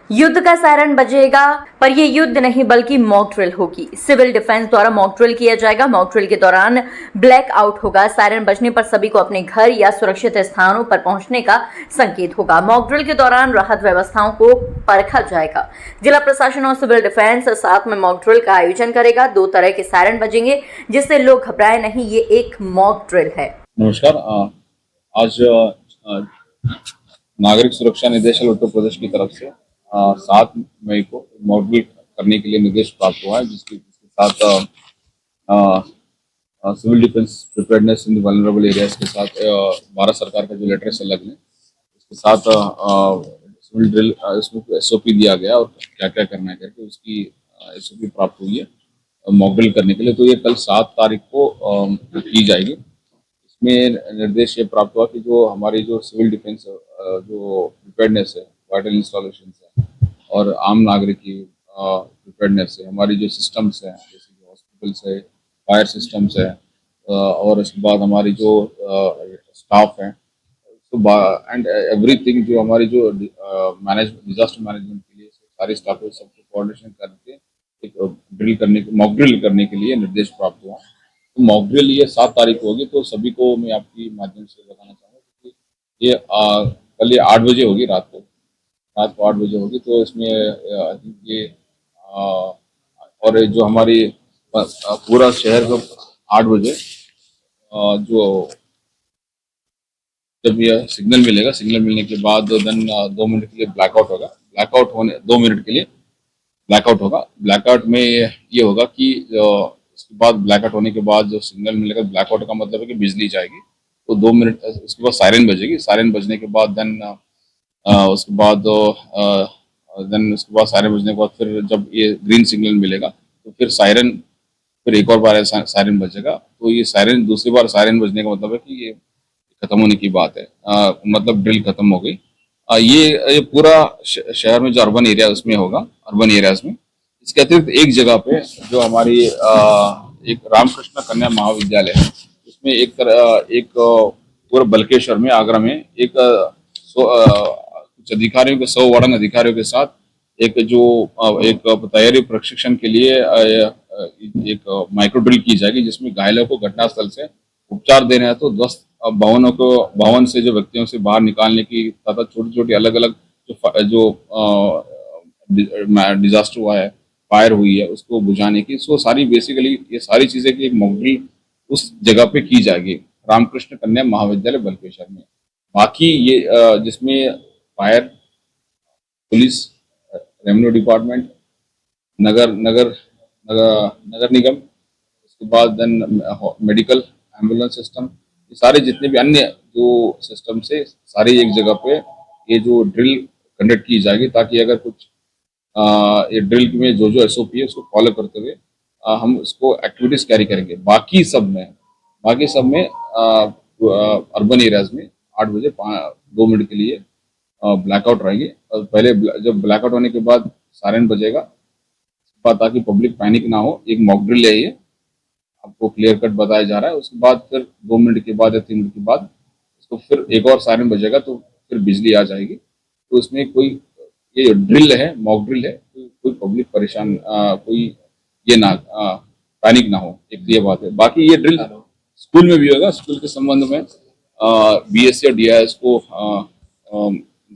युद्ध का सायरन बजेगा, पर यह युद्ध नहीं बल्कि मॉक ड्रिल होगी। सिविल डिफेंस द्वारा मॉक ड्रिल किया जाएगा। मॉक ड्रिल के दौरान ब्लैक आउट होगा। सायरन बजने पर सभी को अपने घर या सुरक्षित स्थानों पर पहुंचने का संकेत होगा। मॉक ड्रिल के दौरान राहत व्यवस्थाओं को परखा जाएगा। जिला प्रशासन और सिविल डिफेंस साथ में मॉक ड्रिल का आयोजन करेगा। 2 तरह के सायरन बजेंगे, जिससे लोग घबराए नहीं। ये एक मॉक ड्रिल है। नमस्कार। आज नागरिक सुरक्षा निदेशालय उत्तर प्रदेश की तरफ से 7 मई को मॉक ड्रिल करने के लिए निर्देश प्राप्त हुआ है, जिसके साथ सिविल डिफेंस प्रिपेयर्डनेस इन वल्नरेबल एरियाज के साथ भारत सरकार का जो लेटर से लगने उसके साथ सिविल ड्रिल इसमें SOP दिया गया और क्या क्या करना है करके उसकी SOP प्राप्त हुई है मॉक ड्रिल करने के लिए। तो ये कल 7 तारीख को की जाएगी। इसमें निर्देश ये प्राप्त हुआ कि जो हमारी जो सिविल डिफेंस जो प्रिपेयर्डनेस है, वाइटल इंस्टॉलेशन है और आम नागरिक की प्रिपेयर्डनेस है, हमारी जो सिस्टम्स हैं जैसे कि हॉस्पिटल्स है, फायर सिस्टम्स है और उसके बाद हमारी जो स्टाफ है एंड एवरीथिंग जो हमारी जो डिजास्टर मैनेजमेंट के लिए सारे स्टाफ है सबको कोऑर्डिनेशन करके एक ड्रिल करने मॉक ड्रिल करने के लिए निर्देश प्राप्त हुआ। तो मॉक ड्रिल ये 7 तारीख को होगी। तो सभी को मैं आपकी माध्यम से बताना चाहूँगा कि ये कल ये 8 बजे होगी, रात को 8 बजे होगी। तो इसमें ये और जो हमारी पूरा शहर को 8 बजे जो जब ये सिग्नल मिलेगा, सिग्नल मिलने के बाद देन 2 मिनट के लिए ब्लैकआउट होगा। ब्लैकआउट होने 2 मिनट के लिए ब्लैकआउट होगा। ब्लैकआउट में ये होगा कि उसके बाद ब्लैकआउट होने के बाद जो सिग्नल मिलेगा, ब्लैकआउट का मतलब है कि बिजली जाएगी। तो 2 मिनट उसके बाद सायरन बजेगी। सायरन बजने के बाद देन उसके बाद सायरन बजने के बाद फिर जब ये ग्रीन सिग्नल मिलेगा तो फिर सायरन फिर एक और बार सायरन बजेगा। तो ये सायरन दूसरी बार सायरन बजने का मतलब है कि ये खत्म होने की बात है, मतलब ड्रिल खत्म हो गई। ये पूरा शहर में जो अर्बन एरिया उसमें होगा, अर्बन एरियाज में। इसके अतिरिक्त एक जगह पे जो हमारी एक रामकृष्ण कन्या महाविद्यालय है, उसमें एक पूरा बल्केश्वर में, आगरा में एक कुछ अधिकारियों के 100 वार्डन अधिकारियों के साथ एक जो एक तैयारी प्रशिक्षण के लिए एक माइक्रो ड्रिल की जाएगी, जिसमें घायलों को घटनास्थल से उपचार देना है। तो 10 भवन से जो व्यक्तियों से बाहर निकालने की तथा छोटी छोटी अलग अलग जो डिजास्टर हुआ है, फायर हुई है, उसको बुझाने की, सो सारी बेसिकली ये सारी चीजें की एक मॉक ड्रिल उस जगह पे की जाएगी, रामकृष्ण कन्या महाविद्यालय बल्केश्वर में। बाकी ये जिसमें फायर, पुलिस, रेवेन्यू डिपार्टमेंट, नगर नगर नगर, नगर निगम, उसके बाद देन मेडिकल एम्बुलेंस सिस्टम, ये सारे जितने भी अन्य जो सिस्टम से सारे एक जगह पे ये जो ड्रिल कंडक्ट की जाएगी, ताकि अगर कुछ ये ड्रिल में जो SOP है उसको फॉलो करते हुए हम उसको एक्टिविटीज कैरी करेंगे। बाकी सब में अर्बन एरियाज में 8 बजे 2 मिनट के लिए ब्लैकआउट रहेगी। और पहले जब ब्लैकआउट होने के बाद सायरन बजेगा, ताकि पब्लिक पैनिक ना हो। एक मॉक ड्रिल है ये, आपको क्लियर कट बताया जा रहा है। उसके बाद फिर 2 मिनट के बाद या 3 मिनट के बाद उसको फिर एक और सायरन बजेगा, तो फिर बिजली आ जाएगी। तो उसमें कोई ये ड्रिल है, मॉक ड्रिल है, तो कोई पब्लिक परेशान कोई ये ना पैनिक ना हो, एक ये बात है। बाकी ये ड्रिल स्कूल में भी होगा। स्कूल के संबंध में BSc और DIS को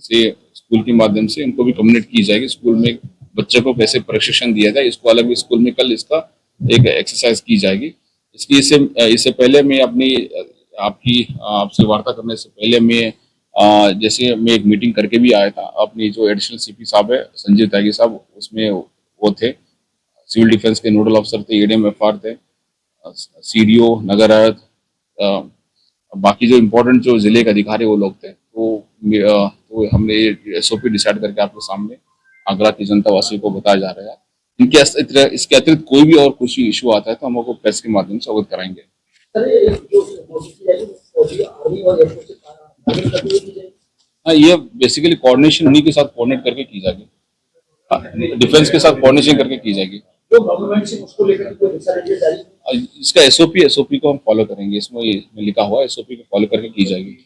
से स्कूल के माध्यम से इनको भी कम्युनिकेट की जाएगी। स्कूल में बच्चे को कैसे प्रशिक्षण दिया जाए, इसको अलग भी स्कूल में कल इसका एक एक्सरसाइज की जाएगी। इसकी इससे पहले मैं आपसे वार्ता करने से पहले मैं जैसे मैं एक मीटिंग करके भी आया था। अपनी जो एडिशनल CP साहब है, संजीव त्यागी साहब, उसमें वो थे, सिविल डिफेंस के नोडल अफसर थे, ADM FR थे, CDO नगर आयुक्त, बाकी जो इम्पोर्टेंट जो जिले के अधिकारी वो लोग थे। तो हमने SOP डिसाइड करके आपके सामने आगरा की जनता वासियों को बताया जा रहा है। इसके अतिरिक्त कोई भी और कुछ इशू आता है तो हम आपको प्रेस के माध्यम से अवगत कराएंगे। हाँ, ये बेसिकली कोऑर्डिनेशन उन्हीं के साथ कोऑर्डिनेट करके की जाएगी, डिफेंस के साथ कोऑर्डिनेशन करके की जाएगी। इसका SOP को हम फॉलो करेंगे। इसमें लिखा हुआ है, SOP को फॉलो करके की जाएगी।